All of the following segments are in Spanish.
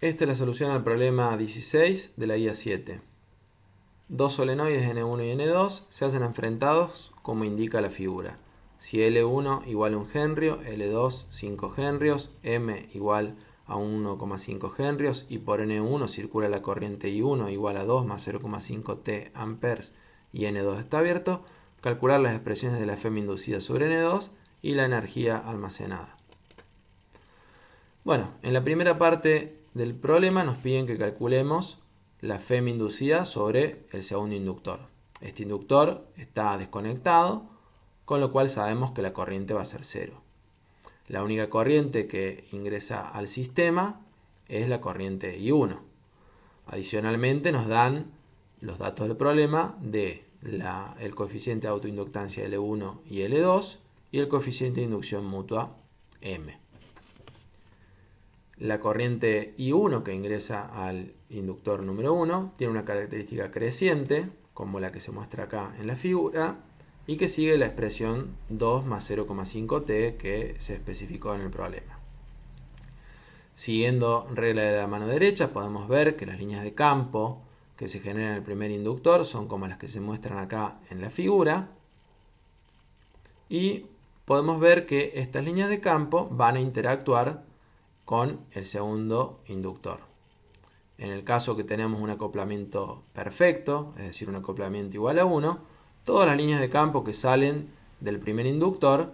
Esta es la solución al problema 16 de la guía 7. Dos solenoides N1 y N2 se hacen enfrentados como indica la figura. Si L1 igual a 1 henrio, L2 5 henrios, M igual a 1,5 henrios y por N1 circula la corriente I1 igual a 2 más 0,5 T amperes y N2 está abierto, calcular las expresiones de la FM inducida sobre N2 y la energía almacenada. Bueno, en la primera parte del problema nos piden que calculemos la FM inducida sobre el segundo inductor. Este inductor está desconectado, con lo cual sabemos que la corriente va a ser cero. La única corriente que ingresa al sistema es la corriente I1. Adicionalmente nos dan los datos del problema de el coeficiente de autoinductancia L1 y L2 y el coeficiente de inducción mutua M. La corriente I1 que ingresa al inductor número 1 tiene una característica creciente, como la que se muestra acá en la figura, y que sigue la expresión 2 más 0,5 T que se especificó en el problema. Siguiendo regla de la mano derecha, podemos ver que las líneas de campo que se generan en el primer inductor son como las que se muestran acá en la figura. Y podemos ver que estas líneas de campo van a interactuar con el segundo inductor. En el caso que tenemos un acoplamiento perfecto, es decir, un acoplamiento igual a 1, todas las líneas de campo que salen del primer inductor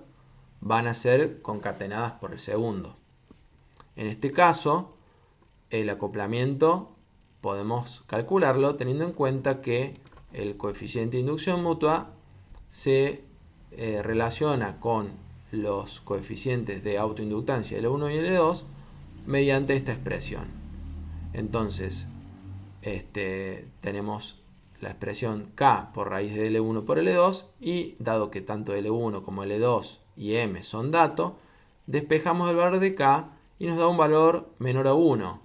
van a ser concatenadas por el segundo. En este caso, el acoplamiento podemos calcularlo teniendo en cuenta que el coeficiente de inducción mutua se relaciona con los coeficientes de autoinductancia L1 y L2 mediante esta expresión. Entonces, tenemos la expresión K por raíz de L1 por L2 y dado que tanto L1 como L2 y M son datos, despejamos el valor de K y nos da un valor menor a 1.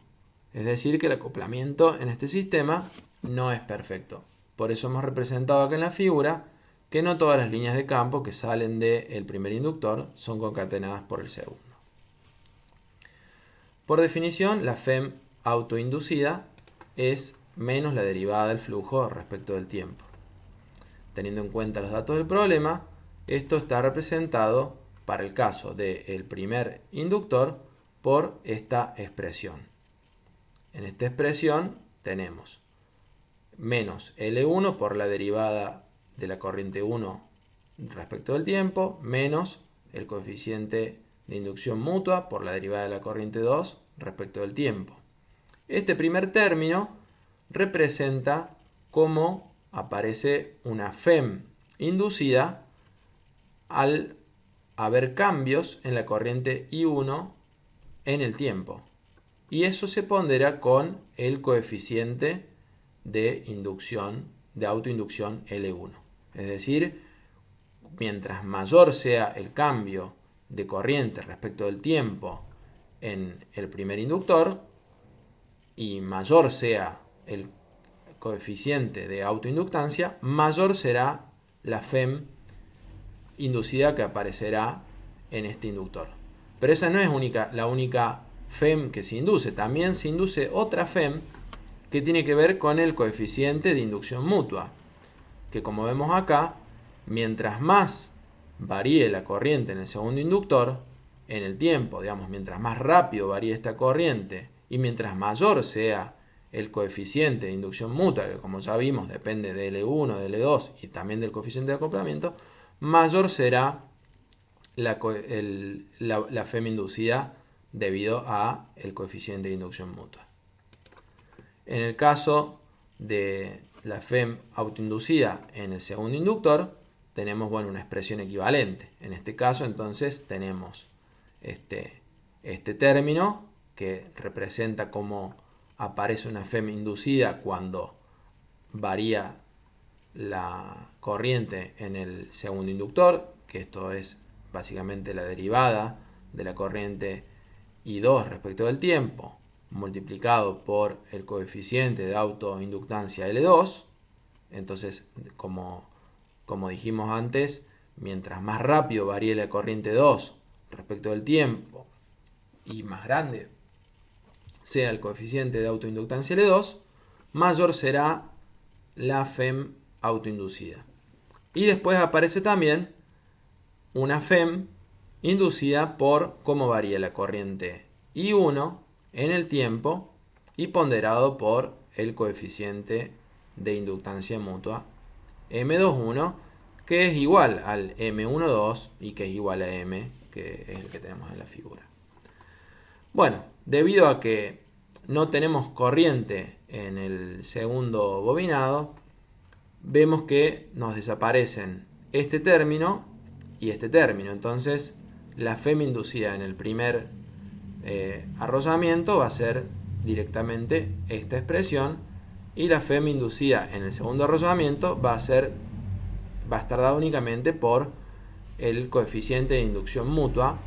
Es decir, que el acoplamiento en este sistema no es perfecto. Por eso hemos representado acá en la figura que no todas las líneas de campo que salen del primer inductor son concatenadas por el segundo. Por definición, la FEM autoinducida es menos la derivada del flujo respecto del tiempo. Teniendo en cuenta los datos del problema, esto está representado para el caso del primer inductor por esta expresión. En esta expresión tenemos menos L1 por la derivada de la corriente 1 respecto del tiempo, menos el coeficiente de inducción mutua por la derivada de la corriente 2 respecto del tiempo. Este primer término representa cómo aparece una FEM inducida al haber cambios en la corriente I1 en el tiempo. Y eso se pondera con el coeficiente de inducción, de autoinducción L1. Es decir, mientras mayor sea el cambio de corriente respecto del tiempo en el primer inductor y mayor sea el coeficiente de autoinductancia, mayor será la FEM inducida que aparecerá en este inductor. Pero esa no es la única FEM que se induce. También se induce otra FEM que tiene que ver con el coeficiente de inducción mutua, que como vemos acá, mientras más varíe la corriente en el segundo inductor, en el tiempo, digamos, mientras más rápido varíe esta corriente y mientras mayor sea el coeficiente de inducción mutua, que como ya vimos depende de L1, de L2 y también del coeficiente de acoplamiento, mayor será la FEM inducida debido a el coeficiente de inducción mutua. En el caso de la FEM autoinducida en el segundo inductor, tenemos una expresión equivalente. En este caso, entonces, tenemos este término que representa cómo aparece una FEM inducida cuando varía la corriente en el segundo inductor, que esto es básicamente la derivada de la corriente I2 respecto del tiempo, multiplicado por el coeficiente de autoinductancia L2. Entonces, como dijimos antes, mientras más rápido varíe la corriente 2 respecto del tiempo y más grande sea el coeficiente de autoinductancia L2, mayor será la FEM autoinducida. Y después aparece también una FEM inducida por cómo varía la corriente I1 en el tiempo y ponderado por el coeficiente de inductancia mutua M21, que es igual al M12 y que es igual a M, que es el que tenemos en la figura. Bueno, debido a que no tenemos corriente en el segundo bobinado, vemos que nos desaparecen este término y este término. Entonces, la FEM inducida en el primer arrollamiento va a ser directamente esta expresión, y la FEM inducida en el segundo arrollamiento va a estar dada únicamente por el coeficiente de inducción mutua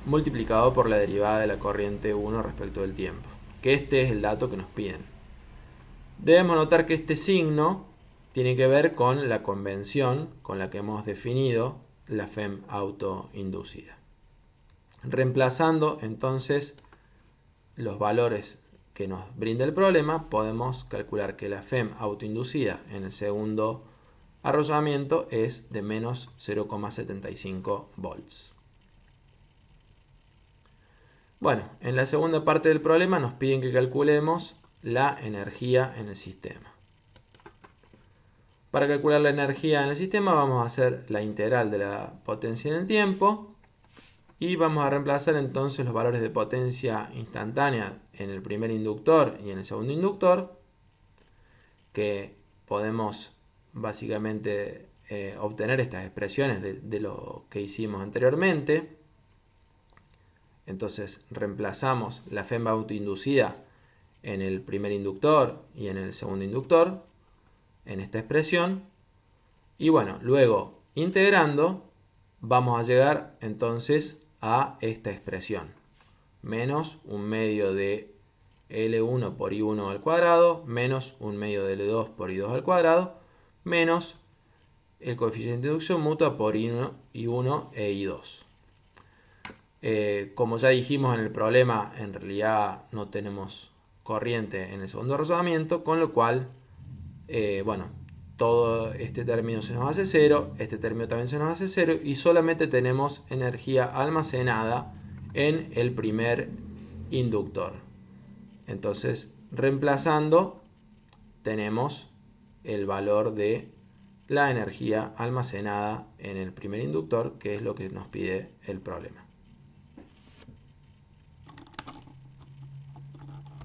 multiplicado por la derivada de la corriente 1 respecto del tiempo, que este es el dato que nos piden. Debemos notar que este signo tiene que ver con la convención con la que hemos definido la FEM autoinducida. Reemplazando entonces los valores que nos brinda el problema, podemos calcular que la FEM autoinducida en el segundo arrollamiento es de menos 0,75 volts. Bueno, en la segunda parte del problema nos piden que calculemos la energía en el sistema. Para calcular la energía en el sistema vamos a hacer la integral de la potencia en el tiempo y vamos a reemplazar entonces los valores de potencia instantánea en el primer inductor y en el segundo inductor, que podemos básicamente obtener estas expresiones de lo que hicimos anteriormente. Entonces reemplazamos la FEM autoinducida en el primer inductor y en el segundo inductor en esta expresión, y bueno, luego integrando vamos a llegar entonces a esta expresión, menos un medio de L1 por I1 al cuadrado, menos un medio de L2 por I2 al cuadrado, menos el coeficiente de inducción mutua por I1 e I2. Como ya dijimos en el problema, en realidad no tenemos corriente en el segundo razonamiento, con lo cual, bueno, todo este término se nos hace 0, este término también se nos hace 0 y solamente tenemos energía almacenada en el primer inductor. Entonces, reemplazando, tenemos el valor de la energía almacenada en el primer inductor, que es lo que nos pide el problema.